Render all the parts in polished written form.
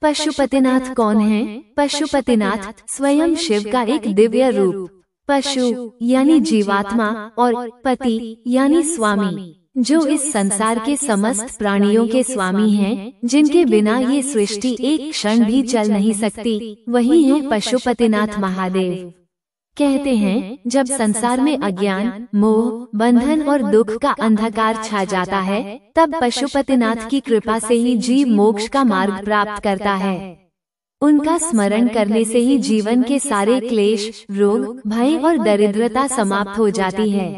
पशुपतिनाथ कौन है? पशुपतिनाथ स्वयं शिव का एक दिव्य रूप, पशु यानी जीवात्मा और पति यानी स्वामी, जो इस संसार के समस्त प्राणियों के स्वामी हैं, जिनके बिना ये सृष्टि एक क्षण भी चल नहीं सकती, वही है पशुपतिनाथ महादेव। कहते हैं जब संसार में अज्ञान, मोह, बंधन और दुख का अंधकार छा जाता है, तब पशुपतिनाथ की कृपा से ही जीव मोक्ष का मार्ग प्राप्त करता है। उनका स्मरण करने से ही जीवन के सारे क्लेश, रोग, भय और दरिद्रता समाप्त हो जाती है।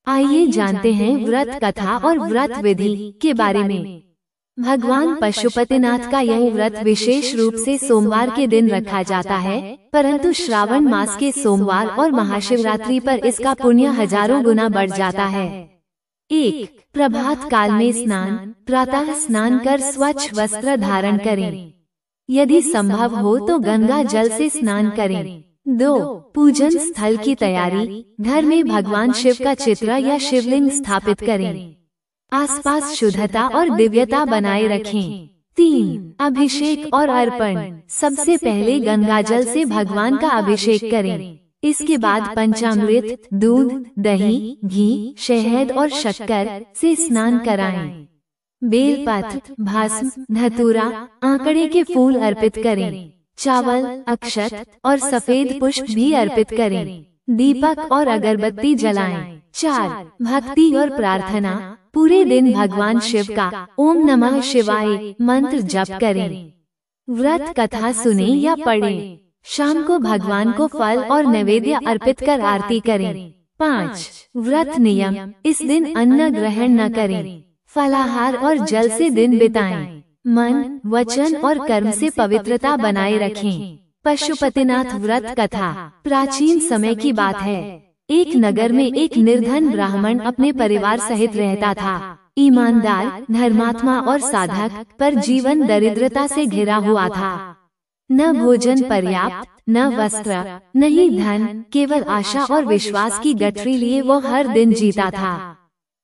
आइए जानते हैं व्रत कथा और व्रत विधि के बारे में। भगवान पशुपतिनाथ का यह व्रत विशेष रूप से सोमवार के दिन रखा जाता है, परंतु श्रावण मास के सोमवार और महाशिवरात्रि पर इसका पुण्य हजारों गुना बढ़ जाता है। 1. प्रभात काल में स्नान, प्रातः स्नान कर स्वच्छ वस्त्र धारण करें। यदि संभव हो तो गंगा जल से स्नान करें। 2. पूजन स्थल की तैयारी, घर में भगवान शिव का चित्र या शिवलिंग स्थापित करें। आसपास शुद्धता और दिव्यता बनाए रखें। 3. अभिषेक और अर्पण, सबसे पहले गंगा जल से भगवान का अभिषेक करें। इसके बाद पंचामृत, दूध, दही, घी, शहद और शक्कर से स्नान कराएं। बेलपत्र, भस्म, धतूरा, आंकड़े के फूल अर्पित करें। चावल, अक्षत और सफेद पुष्प भी अर्पित करें। दीपक और अगरबत्ती जलाएं। 4. भक्ति और प्रार्थना, पूरे दिन भगवान शिव का ओम नमः शिवाय मंत्र जप करें। व्रत कथा सुने या पढ़ें। शाम को भगवान को फल और नैवेद्य अर्पित कर आरती करें। 5. व्रत नियम, इस दिन अन्न ग्रहण न करें। फलाहार और जल से दिन बिताएं। मन, वचन और कर्म से पवित्रता बनाए रखें। पशुपतिनाथ व्रत कथा प्राचीन समय की बात है। एक नगर में एक निर्धन ब्राह्मण अपने परिवार सहित रहता था। ईमानदार, धर्मात्मा और साधक, पर जीवन दरिद्रता से घिरा हुआ था। न भोजन पर्याप्त, न वस्त्र, न ही धन, केवल आशा और विश्वास की गठरी लिए वो हर दिन जीता था।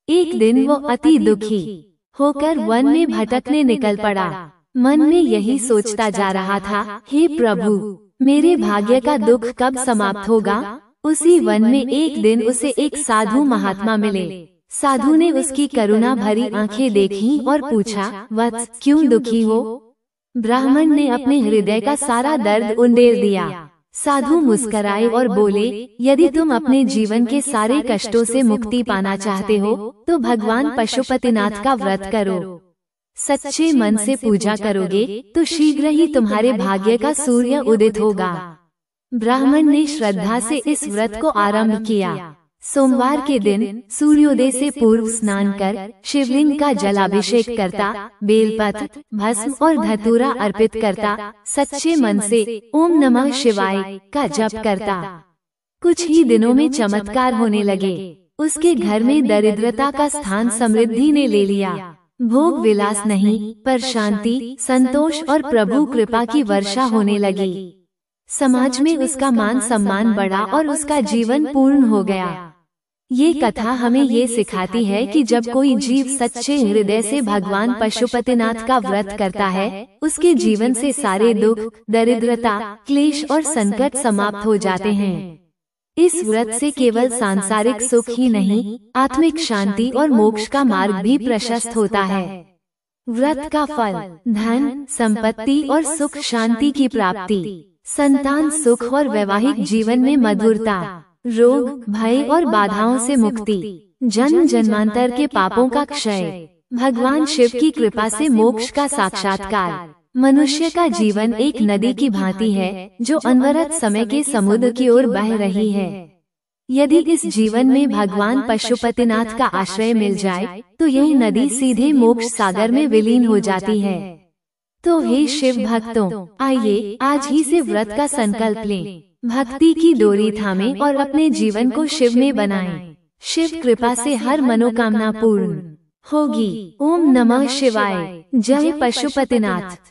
एक दिन वो अति दुखी होकर वन में भटकने निकल पड़ा। मन में यही सोचता जा रहा था, हे प्रभु, मेरे भाग्य का दुख कब समाप्त होगा। उसी वन में एक दिन उसे एक साधु महात्मा मिले। साधु ने उसकी करुणा भरी आंखें देखी और पूछा, वत्स, क्यों दुखी हो? ब्राह्मण ने अपने हृदय का सारा दर्द उंडेल दिया। साधु मुस्कराए और बोले, यदि तुम अपने जीवन के सारे कष्टों से मुक्ति पाना चाहते हो, तो भगवान पशुपतिनाथ का व्रत करो। सच्चे मन से पूजा करोगे तो शीघ्र ही तुम्हारे भाग्य का सूर्य उदित होगा। ब्राह्मण ने श्रद्धा से इस व्रत को आरंभ किया। सोमवार के दिन सूर्योदय से पूर्व स्नान कर शिवलिंग का जलाभिषेक करता, बेलपत्र, भस्म और धतूरा अर्पित करता, सच्चे मन से ओम नमः शिवाय का जप करता। कुछ ही दिनों में चमत्कार होने लगे। उसके घर में दरिद्रता का स्थान समृद्धि ने ले लिया। भोग विलास नहीं, पर शांति, संतोष और प्रभु कृपा की वर्षा होने लगी। समाज में उसका मान सम्मान बढ़ा और उसका जीवन पूर्ण हो गया। ये कथा हमें ये सिखाती है कि जब कोई जीव सच्चे हृदय से भगवान पशुपतिनाथ का व्रत करता है, उसके जीवन से सारे दुख, दरिद्रता, क्लेश और संकट समाप्त हो जाते हैं। इस व्रत से केवल सांसारिक सुख ही नहीं, आत्मिक शांति और मोक्ष का मार्ग भी प्रशस्त होता है। व्रत का फल, धन, संपत्ति और सुख शांति की प्राप्ति, संतान सुख और वैवाहिक जीवन में मधुरता, रोग, भय और बाधाओं से मुक्ति, जन्म जन्मांतर के पापों का क्षय, भगवान शिव की कृपा से मोक्ष का साक्षात्कार। मनुष्य का जीवन एक नदी की भांति है, जो अनवरत समय के समुद्र की ओर बह रही है। यदि इस जीवन में भगवान पशुपतिनाथ का आश्रय मिल जाए, तो यह नदी सीधे मोक्ष सागर में विलीन हो जाती है। तो हे शिव भक्तों, आइए आज ही से व्रत का संकल्प लें, भक्ति की डोरी थामें और अपने जीवन को शिव में बनाएं। शिव कृपा से हर मनोकामना पूर्ण होगी। ओम नमः शिवाय। जय पशुपतिनाथ।